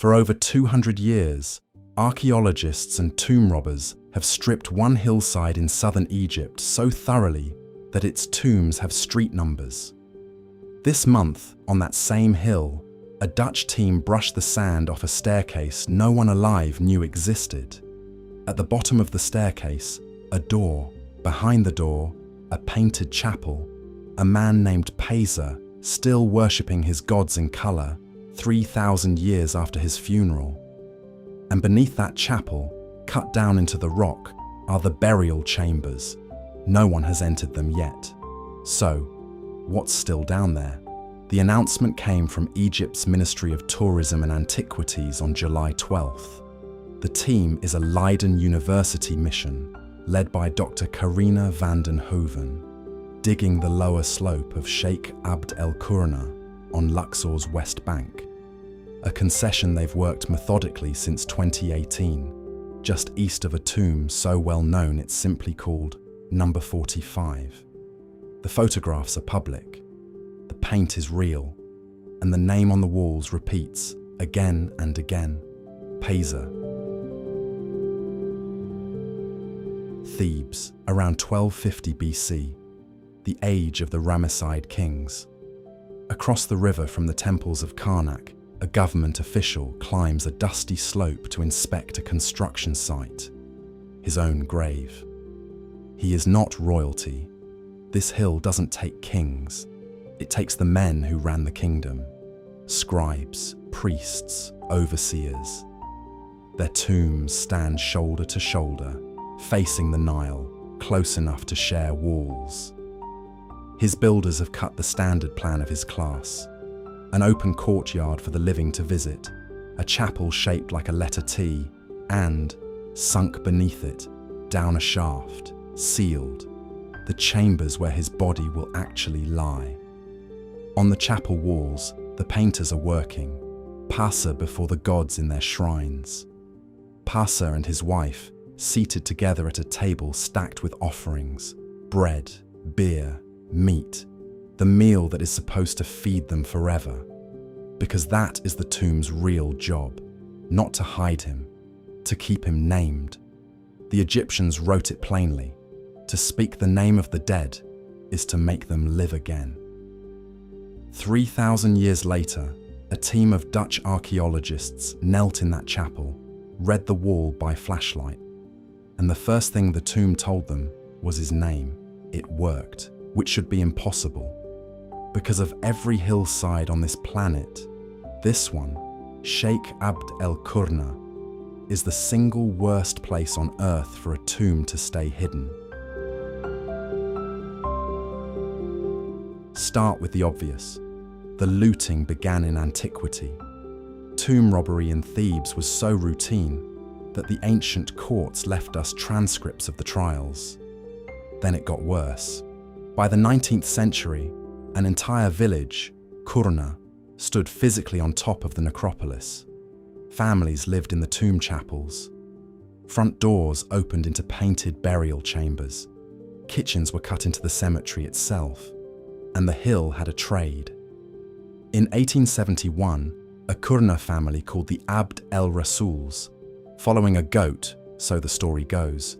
For over 200 years, archaeologists and tomb robbers have stripped one hillside in southern Egypt so thoroughly that its tombs have street numbers. This month, on that same hill, a Dutch team brushed the sand off a staircase no one alive knew existed. At the bottom of the staircase, a door. Behind the door, a painted chapel. A man named Peyser, still worshipping his gods in color, 3,000 years after his funeral. And beneath that chapel, cut down into the rock, are the burial chambers. No one has entered them yet. So, what's still down there? The announcement came from Egypt's Ministry of Tourism and Antiquities on July 12th. The team is a Leiden University mission, led by Dr. Carina van den Hoeven, digging the lower slope of Sheikh Abd el-Qurna on Luxor's west bank, a concession they've worked methodically since 2018, just east of a tomb so well known it's simply called Number 45. The photographs are public, the paint is real, and the name on the walls repeats again and again: Peyser. Thebes, around 1250 BC, the age of the Ramesside kings. Across the river from the temples of Karnak, a government official climbs a dusty slope to inspect a construction site, his own grave. He is not royalty. This hill doesn't take kings. It takes the men who ran the kingdom: scribes, priests, overseers. Their tombs stand shoulder to shoulder, facing the Nile, close enough to share walls. His builders have cut the standard plan of his class: an open courtyard for the living to visit, a chapel shaped like a letter T, and, sunk beneath it, down a shaft, sealed, the chambers where his body will actually lie. On the chapel walls, the painters are working, Pasa before the gods in their shrines. Pasa and his wife, seated together at a table stacked with offerings, bread, beer, meat, the meal that is supposed to feed them forever. Because that is the tomb's real job, not to hide him, to keep him named. The Egyptians wrote it plainly: to speak the name of the dead is to make them live again. 3,000 years later, a team of Dutch archaeologists knelt in that chapel, read the wall by flashlight, and the first thing the tomb told them was his name. It worked, which should be impossible. Because of every hillside on this planet, this one, Sheikh Abd el-Qurna, is the single worst place on earth for a tomb to stay hidden. Start with the obvious. The looting began in antiquity. Tomb robbery in Thebes was so routine that the ancient courts left us transcripts of the trials. Then it got worse. By the 19th century, an entire village, Qurna, stood physically on top of the necropolis. Families lived in the tomb chapels. Front doors opened into painted burial chambers. Kitchens were cut into the cemetery itself. And the hill had a trade. In 1871, a Qurna family called the Abd el-Rasuls, following a goat, so the story goes,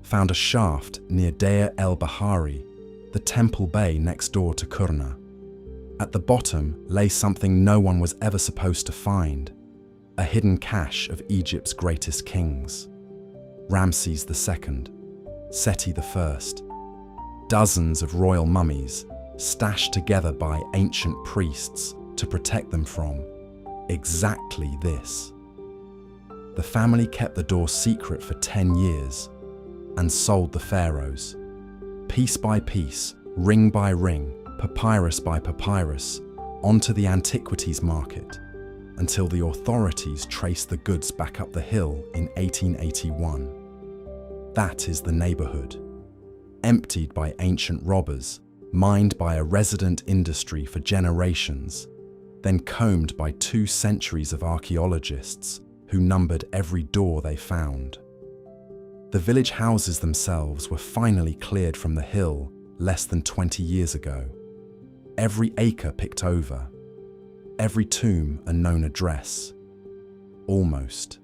found a shaft near Deir el-Bahari, the temple bay next door to Qurna. At the bottom lay something no one was ever supposed to find: a hidden cache of Egypt's greatest kings. Ramses II, Seti I, dozens of royal mummies stashed together by ancient priests to protect them from exactly this. The family kept the door secret for 10 years and sold the pharaohs, piece by piece, ring by ring, papyrus by papyrus, onto the Antiquities market, until the authorities traced the goods back up the hill in 1881. That is the neighborhood, emptied by ancient robbers, mined by a resident industry for generations, then combed by 2 centuries of archaeologists who numbered every door they found. The village houses themselves were finally cleared from the hill less than 20 years ago. Every acre picked over, every tomb a known address. almost.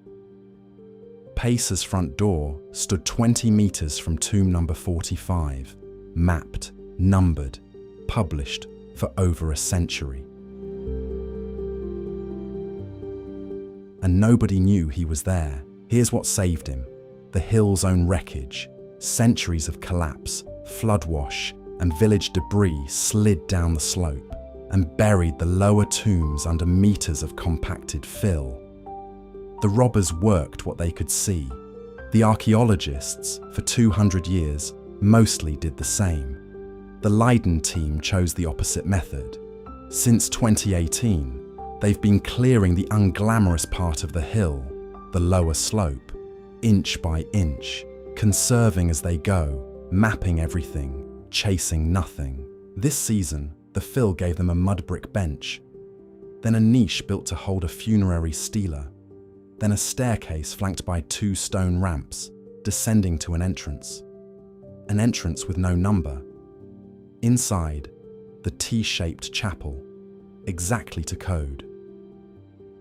Pacer's front door stood 20 meters from tomb number 45, mapped, numbered, published for over a century. And nobody knew he was there. Here's what saved him: the hill's own wreckage. Centuries of collapse, floodwash, and village debris slid down the slope and buried the lower tombs under meters of compacted fill. The robbers worked what they could see. The archaeologists, for 200 years, mostly did the same. The Leiden team chose the opposite method. Since 2018, they've been clearing the unglamorous part of the hill, the lower slope, inch by inch, conserving as they go, mapping everything, chasing nothing. This season, the fill gave them a mud brick bench, then a niche built to hold a funerary stela, then a staircase flanked by 2 stone ramps, descending to an entrance with no number. Inside, the T-shaped chapel, exactly to code.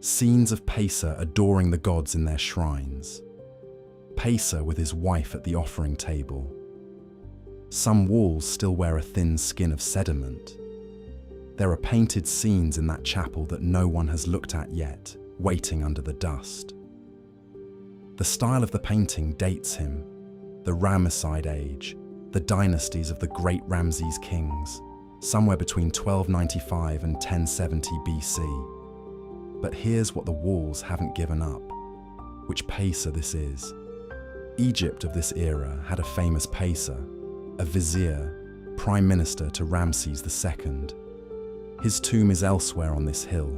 Scenes of Pacer adoring the gods in their shrines. Pacer with his wife at the offering table. Some walls still wear a thin skin of sediment. There are painted scenes in that chapel that no one has looked at yet, waiting under the dust. The style of the painting dates him, the Ramesside age, the dynasties of the great Ramses kings, somewhere between 1295 and 1070 BC. But here's what the walls haven't given up, which Pacer this is. Egypt of this era had a famous Pacer, a vizier, prime minister to Ramses II. His tomb is elsewhere on this hill,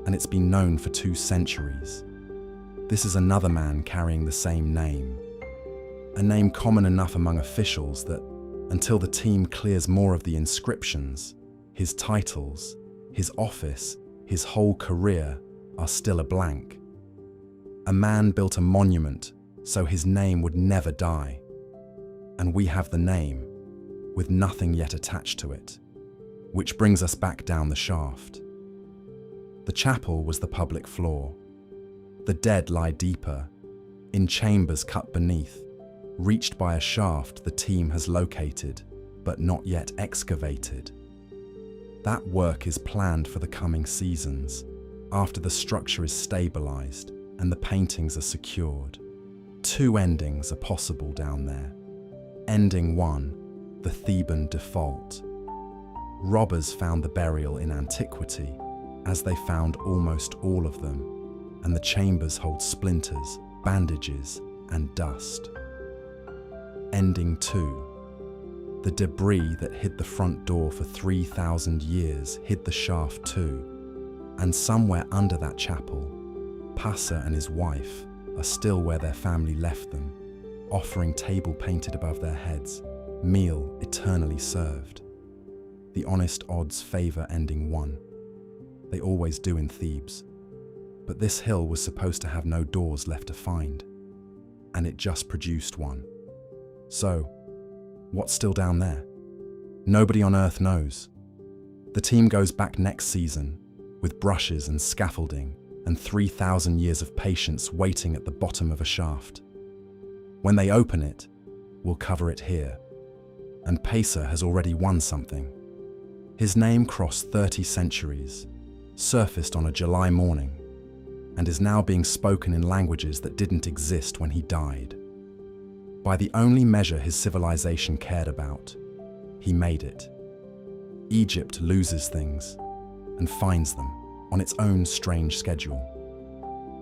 and it's been known for 2 centuries. This is another man carrying the same name. A name common enough among officials that, until the team clears more of the inscriptions, his titles, his office, his whole career are still a blank. A man built a monument so his name would never die. And we have the name, with nothing yet attached to it, which brings us back down the shaft. The chapel was the public floor. The dead lie deeper, in chambers cut beneath, reached by a shaft the team has located, but not yet excavated. That work is planned for the coming seasons, after the structure is stabilized and the paintings are secured. 2 endings are possible down there. Ending 1, the Theban default. Robbers found the burial in Antiquity, as they found almost all of them, and the chambers hold splinters, bandages, and dust. Ending 2. The debris that hid the front door for 3,000 years hid the shaft too, and somewhere under that chapel, Pacer and his wife are still where their family left them, offering table painted above their heads, meal eternally served. The honest odds favour ending 1. They always do in Thebes. But this hill was supposed to have no doors left to find, and it just produced one. So, what's still down there? Nobody on Earth knows. The team goes back next season, with brushes and scaffolding, and 3,000 years of patience waiting at the bottom of a shaft. When they open it, we'll cover it here. And Pacer has already won something. His name crossed 30 centuries, surfaced on a July morning, and is now being spoken in languages that didn't exist when he died. By the only measure his civilization cared about, he made it. Egypt loses things and finds them on its own strange schedule.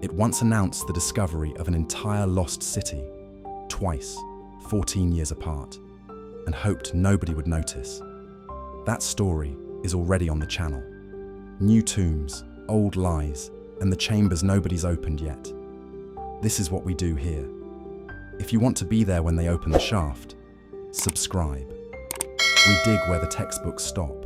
It once announced the discovery of an entire lost city, twice, 14 years apart, and hoped nobody would notice. That story is already on the channel. New tombs, old lies, and the chambers nobody's opened yet. This is what we do here. If you want to be there when they open the shaft, subscribe. We dig where the textbooks stop.